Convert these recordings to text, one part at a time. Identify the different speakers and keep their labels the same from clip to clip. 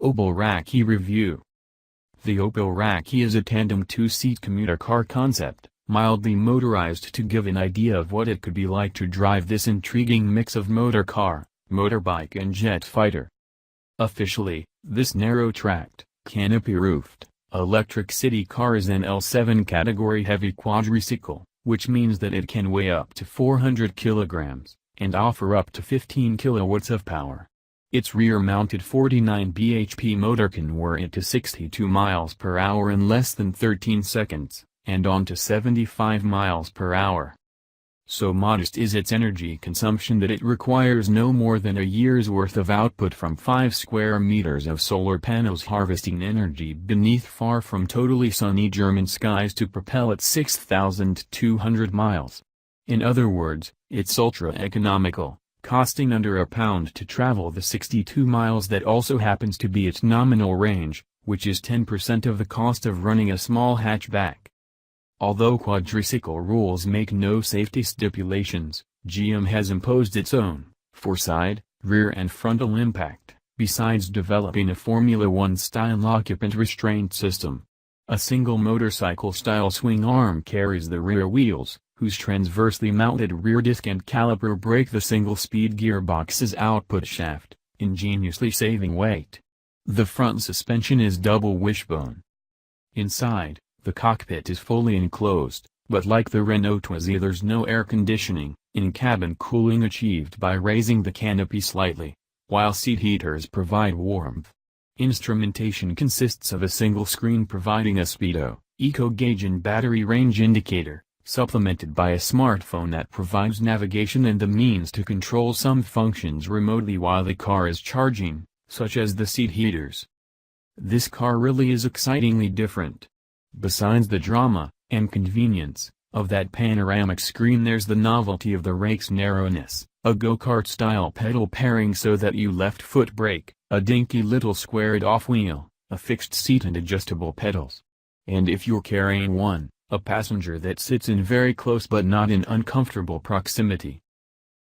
Speaker 1: Opel RAK-e Review. The Opel RAK-e is a tandem two-seat commuter car concept, mildly motorized to give an idea of what it could be like to drive this intriguing mix of motor car, motorbike and jet fighter. Officially, this narrow-tracked, canopy-roofed, electric city car is an L7 category heavy quadricycle, which means that it can weigh up to 400 kilograms, and offer up to 15 kilowatts of power. Its rear-mounted 49 bhp motor can whir it to 62 miles per hour in less than 13 seconds, and on to 75 miles per hour. So modest is its energy consumption that it requires no more than a year's worth of output from 5 square meters of solar panels harvesting energy beneath far from totally sunny German skies to propel it 6,200 miles. In other words, it's ultra-economical, costing under £1 to travel the 62 miles that also happens to be its nominal range, which is 10% of the cost of running a small hatchback. Although quadricycle rules make no safety stipulations, GM has imposed its own, for side, rear and frontal impact, besides developing a Formula One-style occupant restraint system. A single motorcycle-style swing arm carries the rear wheels, whose transversely mounted rear disc and caliper brake the single-speed gearbox's output shaft, ingeniously saving weight. The front suspension is double wishbone. Inside, the cockpit is fully enclosed, but like the Renault Twizy there's no air conditioning, in-cabin cooling achieved by raising the canopy slightly, while seat heaters provide warmth. Instrumentation consists of a single screen providing a speedo, eco gauge and battery range indicator, supplemented by a smartphone that provides navigation and the means to control some functions remotely while the car is charging, such as the seat heaters. This car really is excitingly different. Besides the drama, and convenience, of that panoramic screen, there's the novelty of the rake's narrowness, a go-kart style pedal pairing so that you left foot brake, a dinky little squared off wheel, a fixed seat and adjustable pedals. And if you're carrying one, a passenger that sits in very close but not in uncomfortable proximity.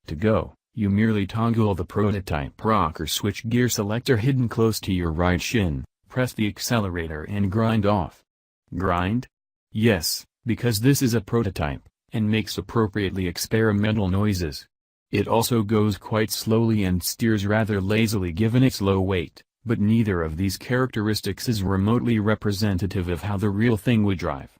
Speaker 1: To go, you merely toggle the prototype rocker switch gear selector hidden close to your right shin, press the accelerator and grind off. Grind? Yes, because this is a prototype, and makes appropriately experimental noises. It also goes quite slowly and steers rather lazily given its low weight, but neither of these characteristics is remotely representative of how the real thing would drive.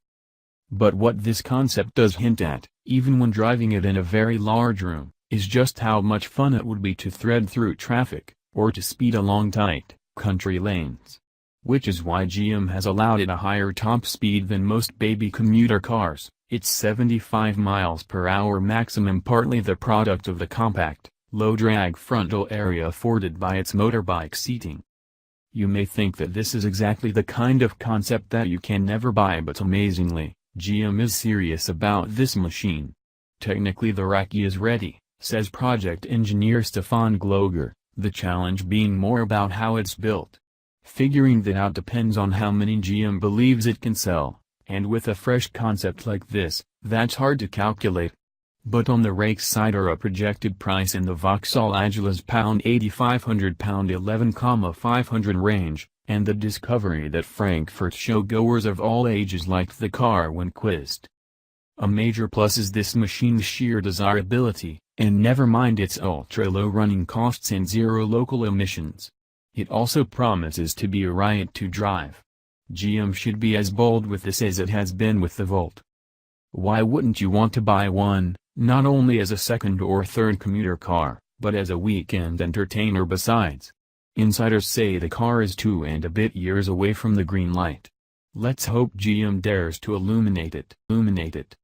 Speaker 1: But what this concept does hint at, even when driving it in a very large room, is just how much fun it would be to thread through traffic, or to speed along tight, country lanes. Which is why GM has allowed it a higher top speed than most baby commuter cars, its 75 miles per hour maximum, partly the product of the compact, low-drag frontal area afforded by its motorbike seating. You may think that this is exactly the kind of concept that you can never buy, but amazingly, GM is serious about this machine. Technically the RAK-e is ready, says project engineer Stefan Gloger, the challenge being more about how it's built. Figuring that out depends on how many GM believes it can sell, and with a fresh concept like this, that's hard to calculate. But on the RAK-e side are a projected price in the Vauxhall Agila's £8,500 11,500 range, and the discovery that Frankfurt showgoers of all ages liked the car when quizzed. A major plus is this machine's sheer desirability, and never mind its ultra-low running costs and zero local emissions. It also promises to be a riot to drive. GM should be as bold with this as it has been with the Volt. Why wouldn't you want to buy one, not only as a second or third commuter car, but as a weekend entertainer besides? Insiders say the car is 2 and a bit years away from the green light. Let's hope GM dares to illuminate it.